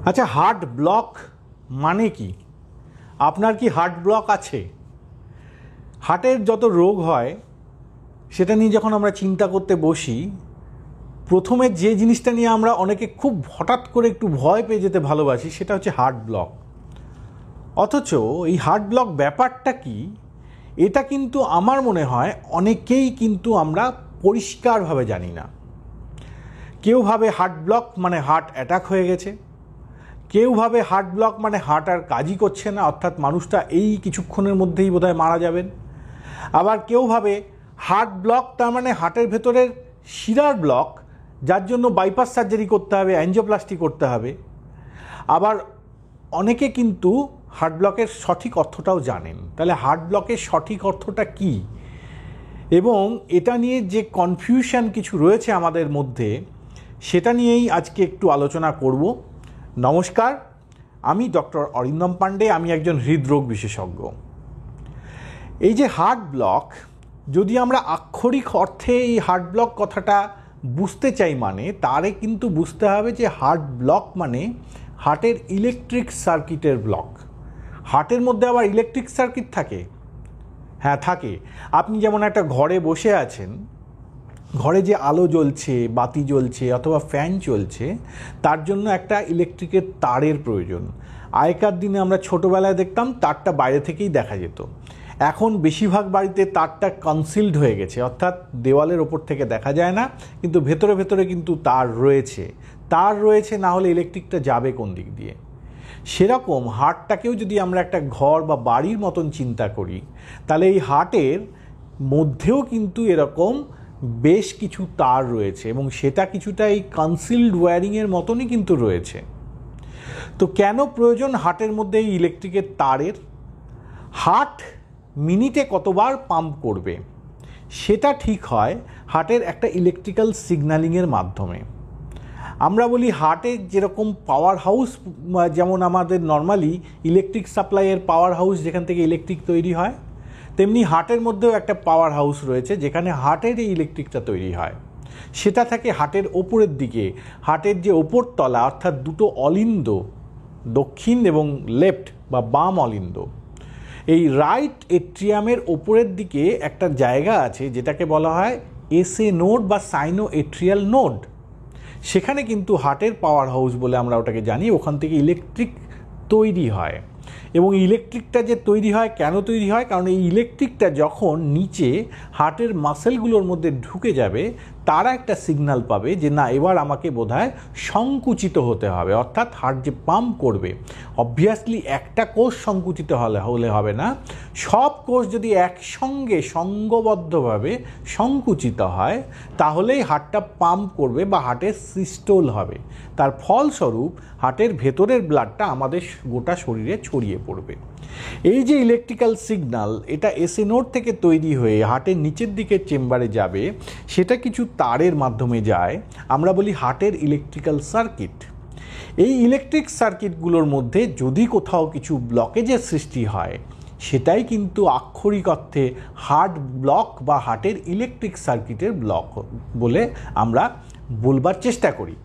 আচ্ছা, heart block মানে কি? আপনার কি হার্ট ব্লক আছে? হার্টের যত রোগ হয় সেটা নিয়ে যখন আমরা চিন্তা করতে বসি, প্রথমে যে জিনিসটা নিয়ে আমরা অনেকে খুব হঠাৎ করে একটু ভয় পেয়ে যেতে ভালোবাসি সেটা হচ্ছে হার্ট ব্লক। অথচ এই হার্ট ব্লক ব্যাপারটা কি, এটা কিন্তু আমার মনে হয় অনেকেই কিন্তু আমরা পরিষ্কারভাবে জানি না। কেউ ভাবে হার্ট ব্লক মানে হার্ট অ্যাটাক হয়ে গেছে, কেউ ভাবে হার্ট ব্লক মানে হার্ট আর কাজই করছে না, অর্থাৎ মানুষটা এই কিছুক্ষণের মধ্যেই বোধহয় মারা যাবেন। আবার কেউ ভাবে হার্ট ব্লক তার মানে হার্টের ভেতরের শিরার ব্লক, যার জন্য বাইপাস সার্জারি করতে হবে, অ্যাঞ্জিওপ্লাস্টি করতে হবে। আবার অনেকে কিন্তু হার্ট ব্লকের সঠিক অর্থটাও জানেন। তাহলে হার্ট ব্লকের সঠিক অর্থটা কি, এবং এটা নিয়ে যে কনফিউশন কিছু রয়েছে আমাদের মধ্যে, সেটা নিয়েই আজকে একটু আলোচনা করব। নমস্কার, আমি ডক্টর অরিন্দম পান্ডে, আমি একজন হৃদরোগ বিশেষজ্ঞ। এই যে হার্ট ব্লক, যদি আমরা আক্ষরিক অর্থে এই হার্ট ব্লক কথাটা বুঝতে চাই, মানে তারে কিন্তু বুঝতে হবে যে হার্ট ব্লক মানে হার্টের ইলেকট্রিক সার্কিটের ব্লক। হার্টের মধ্যে আবার ইলেকট্রিক সার্কিট থাকে? হ্যাঁ, থাকে। আপনি যেমন একটা ঘরে বসে আছেন, ঘরে যে আলো জ্বলছে, বাতি জ্বলছে অথবা ফ্যান চলছে, তার জন্য একটা ইলেকট্রিকের তারের প্রয়োজন। আগেকার দিনে আমরা ছোটোবেলায় দেখতাম তারটা বাইরে থেকেই দেখা যেত। এখন বেশিরভাগ বাড়িতে তারটা কনসিলড হয়ে গেছে, অর্থাৎ দেওয়ালের ওপর থেকে দেখা যায় না, কিন্তু ভেতরে ভেতরে কিন্তু তার রয়েছে, না হলে ইলেকট্রিকটা যাবে কোন দিক দিয়ে? সেরকম হার্টটাকেও যদি আমরা একটা ঘর বা বাড়ির মতন চিন্তা করি, তাহলে এই হার্টের মধ্যেও কিন্তু এরকম বেশ কিছু তার রয়েছে, এবং সেটা কিছুটা এই কনসিলড ওয়্যারিংয়ের মতনই কিন্তু রয়েছে। তো কেন প্রয়োজন হার্টের মধ্যে এই ইলেকট্রিকের তারের? হার্ট মিনিটে কতবার পাম্প করবে সেটা ঠিক হয় হার্টের একটা ইলেকট্রিক্যাল সিগন্যালিংয়ের মাধ্যমে। আমরা বলি হার্টের যেরকম পাওয়ার হাউস, যেমন আমাদের নর্মালি ইলেকট্রিক সাপ্লাইয়ের পাওয়ার হাউস যেখান থেকে ইলেকট্রিক তৈরি হয়, তেমনি হার্টের মধ্যেও একটা পাওয়ার হাউস রয়েছে যেখানে হার্টের এই ইলেকট্রিকটা তৈরি হয়। সেটা থাকে হার্টের ওপরের দিকে। হার্টের যে ওপর তলা, অর্থাৎ দুটো অলিন্দ, দক্ষিণ এবং লেফট বা বাম অলিন্দ, এই রাইট এট্রিয়ামের ওপরের দিকে একটা জায়গা আছে যেটাকে বলা হয় এসএ নোড বা সাইনো এট্রিয়াল নোড। সেখানে কিন্তু হার্টের পাওয়ার হাউস বলে আমরা ওটাকে জানি। ওখান থেকে ইলেকট্রিক তৈরি হয়, এবং ইলেকট্রিকটা যে তৈরি হয়, কেন তৈরি হয়? কারণ এই ইলেকট্রিকটা যখন নিচে হার্টের মাসেলগুলোর মধ্যে ঢুকে যাবে, তারা একটা সিগন্যাল পাবে যে না, এবার আমাকে বোধহয় সংকুচিত হতে হবে। অর্থাৎ হার্ট যে পাম্প করবে, অবভিয়াসলি একটা কোষ সংকুচিত হলে হবে না, সব কোষ যদি একসঙ্গে সঙ্গবদ্ধভাবে সংকুচিত হয়, তাহলেই হার্টটা পাম্প করবে বা হার্টের সিস্টোল হবে। তার ফলস্বরূপ হার্টের ভেতরের ব্লাডটা আমাদের গোটা শরীরে ছড়িয়ে পড়বে। এই যে ইলেকট্রিক্যাল সিগন্যাল, এটা এসএ নোড থেকে তৈরি হয়ে হার্টের নিচের দিকের চেম্বারে যাবে, সেটা কিছু তারের মাধ্যমে যায়। আমরা বলি হার্টের ইলেকট্রিক্যাল সার্কিট। এই ইলেকট্রিক সার্কিটগুলোর মধ্যে যদি কোথাও কিছু ব্লকেজের সৃষ্টি হয়, সেটাই কিন্তু আক্ষরিক অর্থে হার্ট ব্লক বা হার্টের ইলেকট্রিক সার্কিটের ব্লক বলে আমরা বলবার চেষ্টা করি।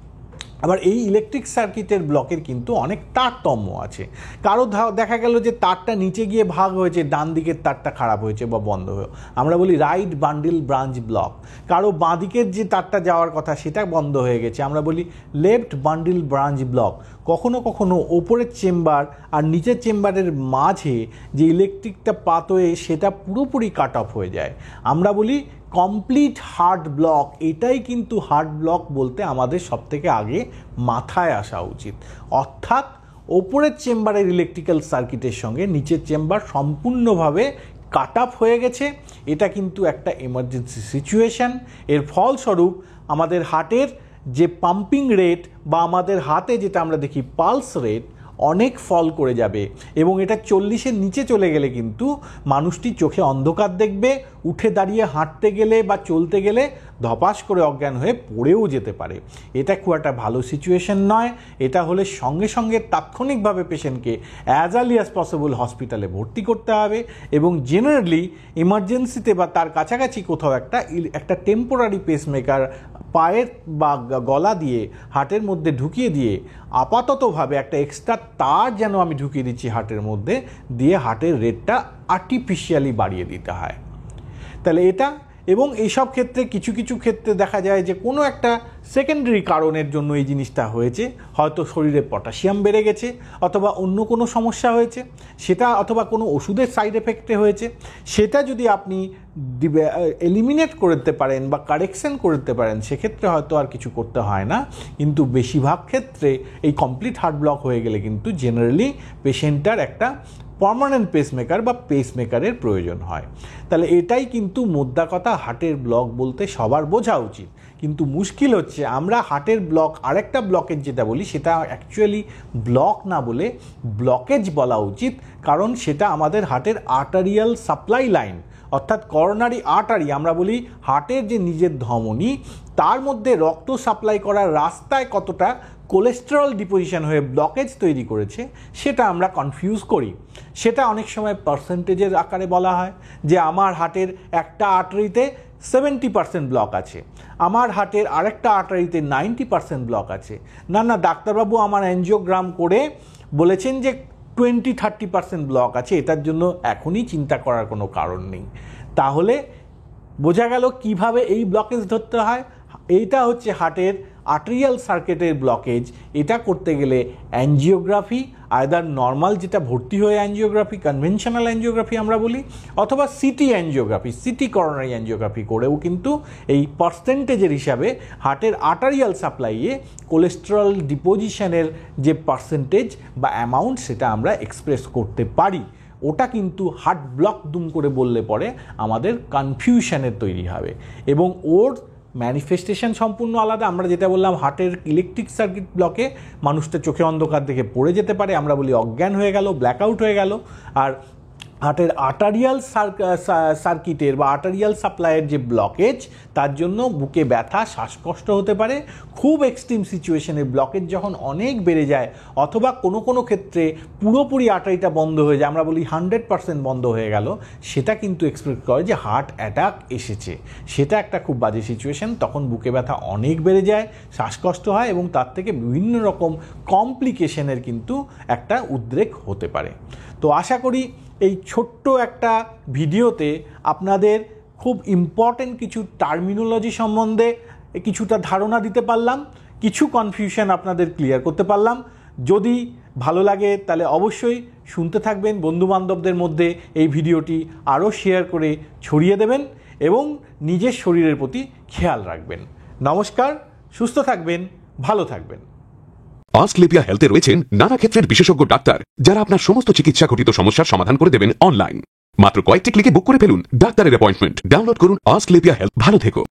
আবার এই ইলেকট্রিক সার্কিটের ব্লকের কিন্তু অনেক তারতম্য আছে। কারো দেখা গেল যে তারটা নিচে গিয়ে ভাগ হয়েছে, ডান দিকের তারটা খারাপ হয়েছে বা বন্ধ হয়ে, আমরা বলি রাইট বান্ডিল ব্রাঞ্চ ব্লক। কারো বাঁ দিকের যে তারটা যাওয়ার কথা সেটা বন্ধ হয়ে গেছে, আমরা বলি লেফট বান্ডিল ব্রাঞ্চ ব্লক। কখনো কখনো ওপরের চেম্বার আর নিচের চেম্বারের মাঝে যে ইলেকট্রিকটা পাত হয়ে সেটা পুরোপুরি কাট অফ হয়ে যায়, আমরা বলি কমপ্লিট হার্ট ব্লক। এটাই কিন্তু হার্ট ব্লক বলতে আমাদের সবথেকে আগে মাথায় আসা উচিত। অর্থাৎ ওপরের চেম্বারের ইলেকট্রিক্যাল সার্কিটের সঙ্গে নিচের চেম্বার সম্পূর্ণভাবে কাট অফ হয়ে গেছে। এটা কিন্তু একটা এমার্জেন্সি সিচুয়েশান। এর ফলস্বরূপ আমাদের হার্টের যে পাম্পিং রেট বা আমাদের হাতে যেটা আমরা দেখি পালস রেট, অনেক ফল করে যাবে, এবং এটা 40-এর নিচে চলে গেলে কিন্তু মানুষটি চোখে অন্ধকার দেখবে, উঠে দাঁড়িয়ে হাঁটতে গেলে বা চলতে গেলে ধপাস করে অজ্ঞান হয়ে পড়েও যেতে পারে। এটা খুব একটা ভালো সিচুয়েশন নয়। এটা হলে সঙ্গে সঙ্গে তাৎক্ষণিকভাবে পেশেন্টকে অ্যাজ আর্লি অ্যাজ পসিবল হসপিটালে ভর্তি করতে হবে, এবং জেনারেলি এমার্জেন্সিতে বা তার কাছাকাছি কোথাও একটা টেম্পোরারি পেসমেকার পায়ের বা গলা দিয়ে হার্টের মধ্যে ঢুকিয়ে দিয়ে আপাততভাবে একটা এক্সট্রা তার যেন আমি ঢুকিয়ে দিচ্ছি হার্টের মধ্যে, দিয়ে হার্টের রেটটা আর্টিফিশিয়ালি বাড়িয়ে দিতে হয়। তাহলে এটা, এবং এইসব ক্ষেত্রে কিছু কিছু ক্ষেত্রে দেখা যায় যে কোনো একটা সেকেন্ডারি কারণের জন্য এই জিনিসটা হয়েছে, হয়তো শরীরে পটাশিয়াম বেড়ে গেছে, অথবা অন্য কোনো সমস্যা হয়েছে সেটা, অথবা কোনো ওষুধের সাইড এফেক্টে হয়েছে, সেটা যদি আপনি এলিমিনেট করতে পারেন বা কারেকশন করতে পারেন সেক্ষেত্রে হয়তো আর কিছু করতে হয় না। কিন্তু বেশিরভাগ ক্ষেত্রে এই কমপ্লিট হার্ট ব্লক হয়ে গেলে কিন্তু জেনারেলি পেশেন্টটার একটা পার্মানেন্ট পেসমেকার বা পেসমেকারের প্রয়োজন হয়। তাহলে এটাই কিন্তু মোদ্দা কথা, হার্টের ব্লক বলতে সবার বোঝা উচিত। কিন্তু মুশকিল হচ্ছে আমরা হার্টের ব্লক, আরেকটা ব্লকেজ যেটা বলি সেটা অ্যাকচুয়ালি ব্লক না বলে ব্লকেজ বলা উচিত, কারণ সেটা আমাদের হার্টের আর্টারিয়াল সাপ্লাই লাইন, অর্থাৎ করোনারি আর্টারি, আমরা বলি হার্টের যে নিজের ধমনী তার মধ্যে রক্ত সাপ্লাই করার রাস্তায় কতটা কোলেস্টেরল ডিপোজিশন হয়ে ব্লকেজ তৈরি করেছে সেটা আমরা কনফিউজ করি। সেটা অনেক সময় পার্সেন্টেজের আকারে বলা হয় যে আমার হার্টের একটা আর্টারিতে 70% ব্লক আছে, আমার হার্টের আরেকটা আর্টারিতে 90% ব্লক আছে। না না ডাক্তারবাবু আমার অ্যাঞ্জিওগ্রাম করে বলেছেন যে 20-30% ব্লক আছে, এটার জন্য এখনই চিন্তা করার কোনো কারণ নেই। তাহলে বোঝা গেল কিভাবে এই ব্লকেজ ধরতে হয়। এইটা হচ্ছে হার্টের আর্টেরিয়াল সার্কিটের ব্লকেজ। এটা করতে গেলে অ্যাঞ্জিওগ্রাফি, আইদার নর্মাল যেটা ভর্তি হয়ে অ্যাঞ্জিওগ্রাফি, কনভেনশনাল অ্যাঞ্জিওগ্রাফি আমরা বলি, অথবা city angiography, city coronary angiography করেও কিন্তু এই পার্সেন্টেজের হিসাবে হার্টের আর্টারিয়াল সাপ্লাইয়ে কোলেস্টেরল ডিপোজিশনের যে পার্সেন্টেজ বা অ্যামাউন্ট সেটা আমরা এক্সপ্রেস করতে পারি। ওটা কিন্তু হার্ট ব্লক দুম করে বললে পরে আমাদের কনফিউশনের তৈরি হবে, এবং ওর ম্যানিফেস্টেশন সম্পূর্ণ আলাদা। আমরা যেটা বললাম হার্টের ইলেকট্রিক সার্কিট ব্লকে মানুষটা চোখে অন্ধকার দেখে পড়ে যেতে পারে, আমরা বলি অজ্ঞান হয়ে গেল, ব্ল্যাকআউট হয়ে গেল। আর হার্টের আর্টারিয়াল সার্কিটের বা আর্টারিয়াল সাপ্লাইয়ের যে ব্লকেজ, তার জন্য বুকে ব্যথা, শ্বাসকষ্ট হতে পারে। খুব এক্সট্রিম সিচুয়েশনে ব্লকেজ যখন অনেক বেড়ে যায়, অথবা কোনো কোনো ক্ষেত্রে পুরোপুরি আর্টারিটা বন্ধ হয়ে যায়, আমরা বলি 100% বন্ধ হয়ে গেল, সেটা কিন্তু এক্সপ্রেস করে যে হার্ট অ্যাটাক এসেছে। সেটা একটা খুব বাজে সিচুয়েশন, তখন বুকে ব্যথা অনেক বেড়ে যায়, শ্বাসকষ্ট হয়, এবং তার থেকে বিভিন্ন রকম কমপ্লিকেশনের কিন্তু একটা উদ্রেক হতে পারে। তো আশা করি এই ছোট্ট একটা ভিডিওতে আপনাদের খুব ইম্পর্টেন্ট কিছু টার্মিনোলজি সম্বন্ধে কিছুটা ধারণা দিতে পারলাম, কিছু কনফিউশন আপনাদের ক্লিয়ার করতে পারলাম। যদি ভালো লাগে তাহলে অবশ্যই শুনতে থাকবেন, বন্ধুবান্ধবদের মধ্যে এই ভিডিওটি আরও শেয়ার করে ছড়িয়ে দেবেন, এবং নিজের শরীরের প্রতি খেয়াল রাখবেন। নমস্কার, সুস্থ থাকবেন, ভালো থাকবেন। অস্ক্লেপিয়া হেলথে রয়েছেন নানা ক্ষেত্রের বিশেষজ্ঞ ডাক্তার, যারা আপনার সমস্ত চিকিৎসা ঘটিত সমস্যার সমাধান করে দেবেন অনলাইন। মাত্র কয়েকটি ক্লিকে বুক করে ফেলুন ডাক্তারের অ্যাপয়েন্টমেন্ট। ডাউনলোড করুন অস্ক্লেপিয়া হেলথ। ভালো থেকো।